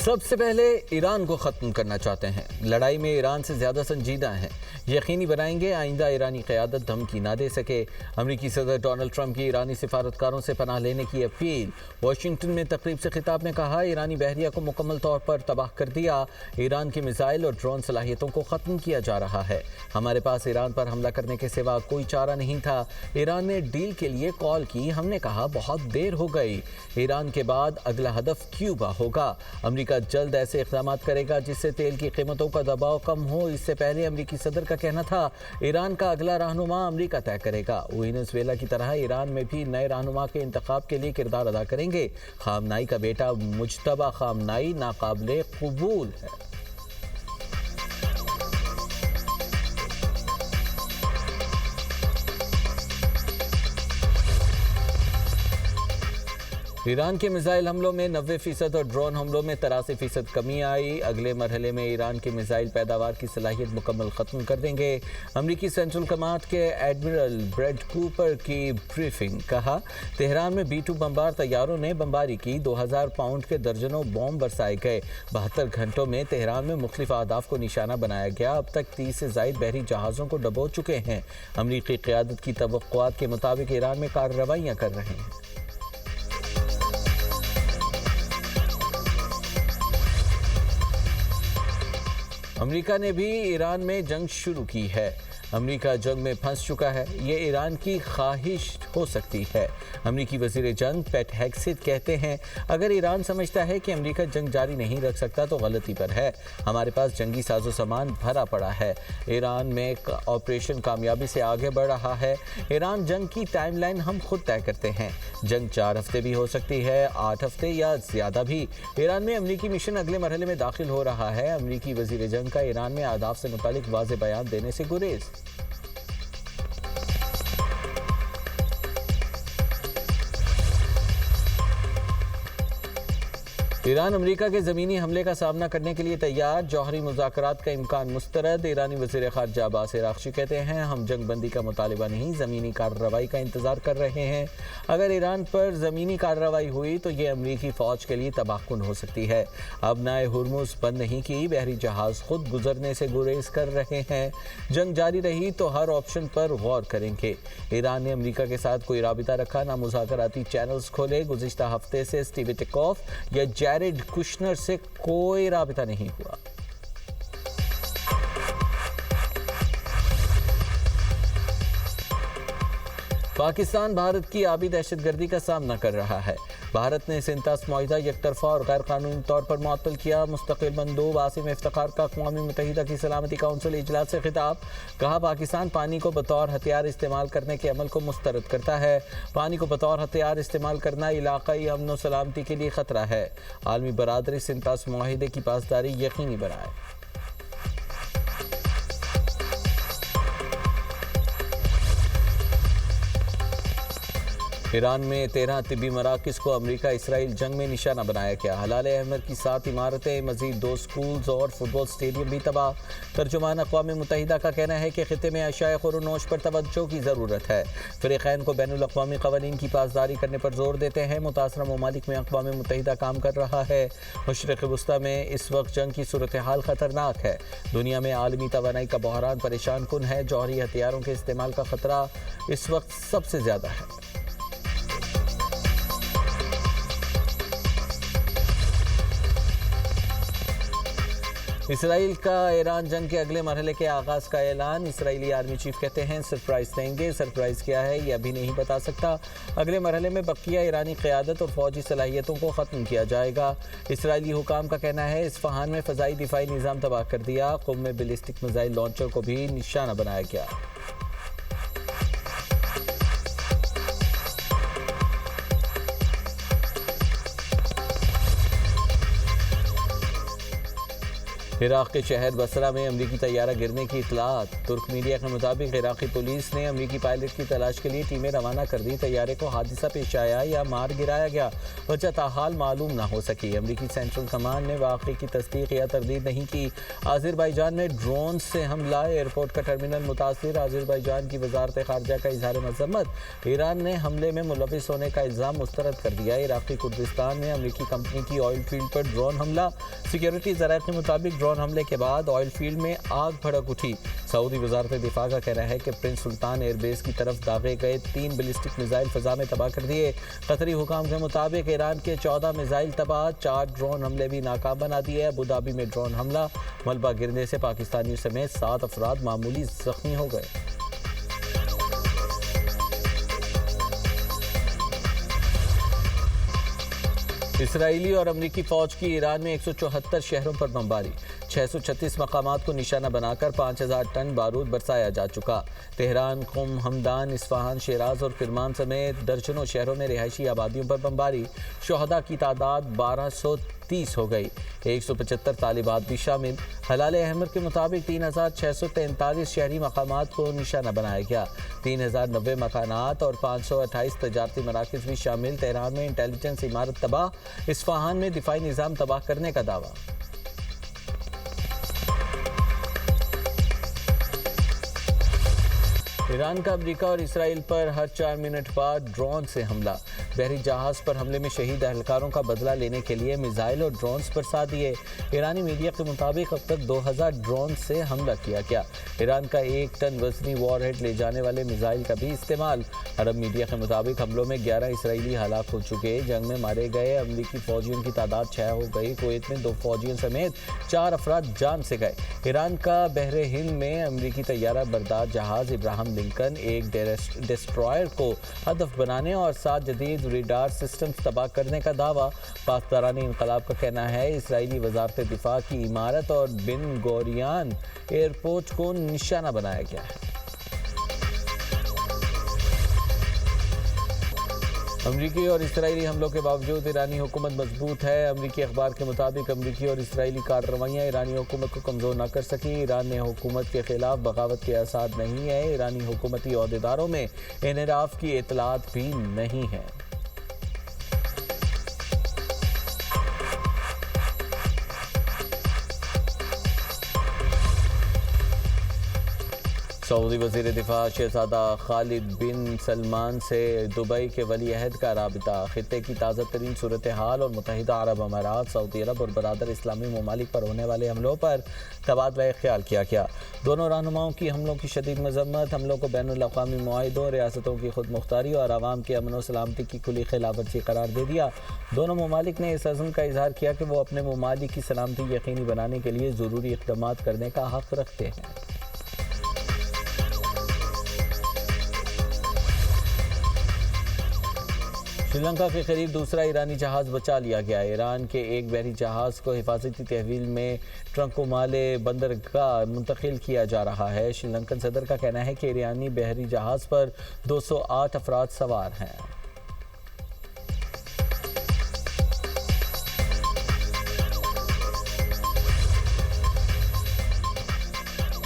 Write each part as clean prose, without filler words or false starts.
سب سے پہلے ایران کو ختم کرنا چاہتے ہیں، لڑائی میں ایران سے زیادہ سنجیدہ ہیں، یقینی بنائیں گے آئندہ ایرانی قیادت دھمکی نہ دے سکے۔ امریکی صدر ڈونلڈ ٹرمپ کی ایرانی سفارتکاروں سے پناہ لینے کی اپیل۔ واشنگٹن میں تقریب سے خطاب میں کہا ایرانی بحریہ کو مکمل طور پر تباہ کر دیا، ایران کی میزائل اور ڈرون صلاحیتوں کو ختم کیا جا رہا ہے، ہمارے پاس ایران پر حملہ کرنے کے سوا کوئی چارہ نہیں تھا، ایران نے ڈیل کے لیے کال کی، ہم نے کہا بہت دیر ہو گئی، ایران کے بعد اگلا ہدف کیوبا ہوگا، امریکہ جلد ایسے اقدامات کرے گا جس سے تیل کی قیمتوں کا دباؤ کم ہو۔ اس سے پہلے امریکی صدر کا کہنا تھا ایران کا اگلا رہنما امریکہ طے کرے گا، وینزویلا کی طرح ایران میں بھی نئے رہنما کے انتخاب کے لیے کردار ادا کریں گے، خامنائی کا بیٹا مجتبی خامنائی ناقابل قبول ہے۔ ایران کے میزائل حملوں میں 90% اور ڈرون حملوں میں 83% کمی آئی، اگلے مرحلے میں ایران کے میزائل پیداوار کی صلاحیت مکمل ختم کر دیں گے۔ امریکی سینٹرل کمانڈ کے ایڈمرل بریڈ کوپر کی بریفنگ، کہا تہران میں B-2 بمبار طیاروں نے بمباری کی، 2000 پاؤنڈ کے درجنوں بم برسائے گئے، 72 گھنٹوں میں تہران میں مختلف اہداف کو نشانہ بنایا گیا، اب تک 30 سے زائد بحری جہازوں کو ڈبو چکے ہیں، امریکی قیادت کی توقعات کے مطابق ایران میں کارروائیاں کر رہے ہیں۔ امریکہ نے بھی ایران میں جنگ شروع کی ہے، امریکہ جنگ میں پھنس چکا ہے، یہ ایران کی خواہش ہو سکتی ہے، امریکی وزیر جنگ پیٹ ہیگسیت کہتے ہیں اگر ایران سمجھتا ہے کہ امریکہ جنگ جاری نہیں رکھ سکتا تو غلطی پر ہے، ہمارے پاس جنگی ساز و سامان بھرا پڑا ہے، ایران میں آپریشن کامیابی سے آگے بڑھ رہا ہے، ایران جنگ کی ٹائم لائن ہم خود طے کرتے ہیں، جنگ 4 ہفتے بھی ہو سکتی ہے، 8 ہفتے یا زیادہ بھی، ایران میں امریکی مشن اگلے مرحلے میں داخل ہو رہا ہے، امریکی وزیر جنگ کا ایران میں اہداف سے متعلق واضح بیان دینے سے گریز۔ ایران امریکہ کے زمینی حملے کا سامنا کرنے کے لیے تیار، جوہری مذاکرات کا امکان مسترد، ایرانی وزیر خارجہ عباس عراقچی کہتے ہیں ہم جنگ بندی کا مطالبہ نہیں، زمینی کارروائی کا انتظار کر رہے ہیں، اگر ایران پر زمینی کارروائی ہوئی تو یہ امریکی فوج کے لیے تباہ کن ہو سکتی ہے، اب نئے ہرمز بند نہیں کی، بحری جہاز خود گزرنے سے گریز کر رہے ہیں، جنگ جاری رہی تو ہر آپشن پر غور کریں گے، ایران نے امریکہ کے ساتھ کوئی رابطہ رکھا نہ مذاکراتی چینلز کھولے، گزشتہ ہفتے سے اسٹیو وٹکوف یا جیریڈ کشنر سے کوئی رابطہ نہیں ہوا۔ پاکستان بھارت کی آبی دہشت گردی کا سامنا کر رہا ہے، بھارت نے سینتاس معاہدہ یک طرفہ اور غیر قانونی طور پر معطل کیا، مستقل مندوب عاصم افتخار کا اقوام متحدہ کی سلامتی کونسل اجلاس سے خطاب، کہا پاکستان پانی کو بطور ہتھیار استعمال کرنے کے عمل کو مسترد کرتا ہے، پانی کو بطور ہتھیار استعمال کرنا علاقائی امن و سلامتی کے لیے خطرہ ہے، عالمی برادری سینتاس معاہدے کی پاسداری یقینی بنائے۔ ایران میں 13 طبی مراکز کو امریکہ اسرائیل جنگ میں نشانہ بنایا گیا، ہلال احمر کی 7 عمارتیں، مزید 2 سکولز اور فٹ بال سٹیڈیم بھی تباہ، ترجمان اقوام متحدہ کا کہنا ہے کہ خطے میں اشیاء خور و نوش پر توجہ کی ضرورت ہے، فریقین کو بین الاقوامی قوانین کی پاسداری کرنے پر زور دیتے ہیں، متاثرہ ممالک میں اقوام متحدہ کام کر رہا ہے، مشرق وسطی میں اس وقت جنگ کی صورتحال خطرناک ہے، دنیا میں عالمی توانائی کا بحران پریشان کن ہے، جوہری ہتھیاروں کے استعمال کا خطرہ اس وقت سب سے زیادہ ہے۔ اسرائیل کا ایران جنگ کے اگلے مرحلے کے آغاز کا اعلان، اسرائیلی آرمی چیف کہتے ہیں سرپرائز دیں گے، سرپرائز کیا ہے یہ ابھی نہیں بتا سکتا، اگلے مرحلے میں بقیہ ایرانی قیادت اور فوجی صلاحیتوں کو ختم کیا جائے گا، اسرائیلی حکام کا کہنا ہے اصفہان میں فضائی دفاعی نظام تباہ کر دیا، قم میں بیلسٹک میزائل لانچر کو بھی نشانہ بنایا گیا۔ عراق کے شہر بصرہ میں امریکی طیارہ گرنے کی اطلاعات۔ ترک میڈیا کے مطابق عراقی پولیس نے امریکی پائلٹ کی تلاش کے لیے ٹیمیں روانہ کر دی۔ طیارے کو حادثہ پیش آیا یا مار گرایا گیا، وجہ تاحال معلوم نہ ہو سکی۔ امریکی سینٹرل کمانڈ نے واقعے کی تصدیق یا تردید نہیں کی۔ آذربائیجان میں ڈرون سے حملہ، ایئرپورٹ کا ٹرمینل متاثر۔ آذربائیجان کی وزارت خارجہ کا اظہار مذمت، ایران نے حملے میں ملوث ہونے کا الزام مسترد کر دیا۔ عراقی کردستان میں امریکی کمپنی کی آئل فیلڈ پر ڈرون حملہ، سیکیورٹی ذرائع کے مطابق ڈرون حملے کے بعد آئل فیلڈ میں آگ بھڑک اٹھی۔ سعودی وزارت دفاع کا کہنا ہے کہ پرنس سلطان ایئر بیس کی طرف داغے گئے 3 بیلسٹک میزائل فضا میں تباہ کر دیے۔ قطری حکام کے مطابق ایران کے 14 میزائل تباہ، 4 ڈرون حملے بھی ناکام بنا دیے۔ ابوظہبی میں ڈرون حملہ، ملبہ گرنے سے پاکستانیوں سمیت 7 افراد معمولی زخمی ہو گئے۔ اسرائیلی اور امریکی فوج کی ایران میں 174 شہروں پر بمباری، 636 مقامات کو نشانہ بنا کر 5000 ٹن بارود برسایا جا چکا۔ تہران، قم، ہمدان، اصفہان، شیراز اور کرمان سمیت درجنوں شہروں میں رہائشی آبادیوں پر بمباری، شہداء کی تعداد 1230 ہو گئی، 175 طالبات بھی شامل۔ ہلال احمر کے مطابق 3643 شہری مقامات کو نشانہ بنایا گیا، 3090 مکانات اور 528 تجارتی مراکز بھی شامل۔ تہران میں انٹیلیجنس عمارت تباہ، اصفہان میں دفاعی نظام تباہ کرنے کا دعویٰ۔ ایران کا امریکہ اور اسرائیل پر ہر 4 منٹ بعد ڈرون سے حملہ، بحری جہاز پر حملے میں شہید اہلکاروں کا بدلہ لینے کے لیے میزائل اور ڈرونز برسا دیے۔ ایرانی میڈیا کے مطابق اب تک 2000 ڈرون سے حملہ کیا گیا۔ ایران کا 1 ٹن وزنی وار ہیڈ لے جانے والے میزائل کا بھی استعمال۔ عرب میڈیا کے مطابق حملوں میں 11 اسرائیلی ہلاک ہو چکے، جنگ میں مارے گئے امریکی فوجیوں کی تعداد 6 ہو گئی۔ کویت میں 2 فوجیوں سمیت 4 افراد جان سے گئے۔ ایران کا بحر ہند میں امریکی طیارہ بردار جہاز ابراہم لنکن ایک ڈسٹرائر کو ہدف بنانے اور 7 جدید ریڈار سسٹمز تباہ کرنے کا دعویٰ۔ پاسداران انقلاب کا کہنا ہے اسرائیلی وزارت دفاع کی عمارت اور بن گوریان ایئرپورٹ کو نشانہ بنایا گیا ہے۔ امریکی اور اسرائیلی حملوں کے باوجود ایرانی حکومت مضبوط ہے۔ امریکی اخبار کے مطابق امریکی اور اسرائیلی کارروائیاں ایرانی حکومت کو کمزور نہ کر سکیں۔ ایران نے حکومت کے خلاف بغاوت کے آثار نہیں ہے۔ ایرانی حکومتی عہدیداروں میں انحراف کی اطلاعات بھی نہیں ہیں۔ سعودی وزیر دفاع شہزادہ خالد بن سلمان سے دبئی کے ولی عہد کا رابطہ، خطے کی تازہ ترین صورتحال اور متحدہ عرب امارات، سعودی عرب اور برادر اسلامی ممالک پر ہونے والے حملوں پر تبادلہ خیال کیا گیا۔ دونوں رہنماؤں کی حملوں کی شدید مذمت، حملوں کو بین الاقوامی معاہدوں، ریاستوں کی خود مختاری اور عوام کے امن و سلامتی کی کھلی خلاف ورزی قرار دے دیا۔ دونوں ممالک نے اس عزم کا اظہار کیا کہ وہ اپنے ممالک کی سلامتی یقینی بنانے کے لیے ضروری اقدامات کرنے کا حق رکھتے ہیں۔ سری لنکا کے قریب دوسرا ایرانی جہاز بچا لیا گیا۔ ایران کے ایک بحری جہاز کو حفاظتی تحویل میں ٹرنکومالے بندرگاہ منتقل کیا جا رہا ہے۔ سری لنکن صدر کا کہنا ہے کہ ایرانی بحری جہاز پر 208 افراد سوار ہیں۔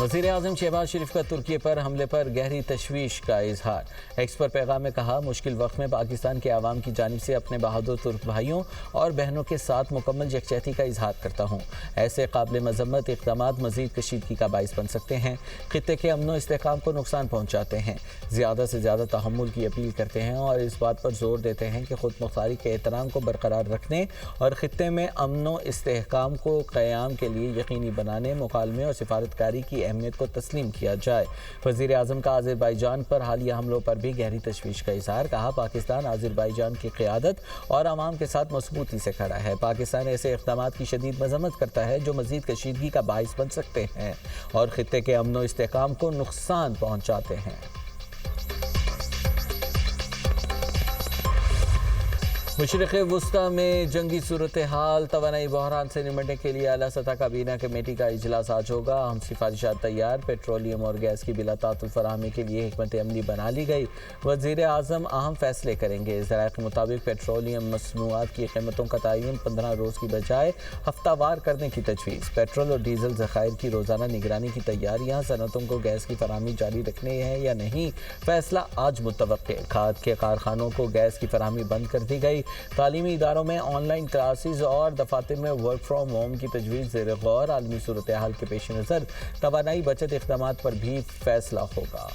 وزیر اعظم شہباز شریف کا ترکی پر حملے پر گہری تشویش کا اظہار۔ ایکس پر پیغام میں کہا، مشکل وقت میں پاکستان کے عوام کی جانب سے اپنے بہادر ترک بھائیوں اور بہنوں کے ساتھ مکمل یکجہتی کا اظہار کرتا ہوں۔ ایسے قابل مذمت اقدامات مزید کشیدگی کا باعث بن سکتے ہیں، خطے کے امن و استحکام کو نقصان پہنچاتے ہیں۔ زیادہ سے زیادہ تحمل کی اپیل کرتے ہیں اور اس بات پر زور دیتے ہیں کہ خود مختاری کے احترام کو برقرار رکھنے اور خطے میں امن و استحکام کو قیام کے لیے یقینی بنانے، مکالمے اور سفارتکاری کی اہمیت کو تسلیم کیا جائے۔ وزیر اعظم کا آذربائیجان پر حالیہ حملوں پر بھی گہری تشویش کا اظہار، کہا پاکستان آذربائیجان کی قیادت اور عوام کے ساتھ مضبوطی سے کھڑا ہے۔ پاکستان ایسے اقدامات کی شدید مذمت کرتا ہے جو مزید کشیدگی کا باعث بن سکتے ہیں اور خطے کے امن و استحکام کو نقصان پہنچاتے ہیں۔ مشرق وسطی میں جنگی صورتحال توانائی بحران سے نمٹنے کے لیے اعلیٰ سطح کابینہ کمیٹی کا اجلاس آج ہوگا۔ اہم سفارشات تیار، پیٹرولیم اور گیس کی بلا تعطل فراہمی کے لیے حکمت عملی بنا لی گئی۔ وزیر اعظم اہم فیصلے کریں گے۔ ذرائع کے مطابق پیٹرولیم مصنوعات کی قیمتوں کا تعین 15 روز کی بجائے ہفتہ وار کرنے کی تجویز۔ پیٹرول اور ڈیزل ذخائر کی روزانہ نگرانی کی تیاریاں۔ صنعتوں کو گیس کی فراہمی جاری رکھنے ہے یا نہیں، فیصلہ آج متوقع۔ کھاد کے کارخانوں کو گیس کی فراہمی بند کر دی گئی۔ تعلیمی اداروں میں آن لائن کلاسز اور دفاتر میں ورک فرام ہوم کی تجویز زیر غور۔ عالمی صورتحال کے پیش نظر توانائی بچت اقدامات پر بھی فیصلہ ہوگا۔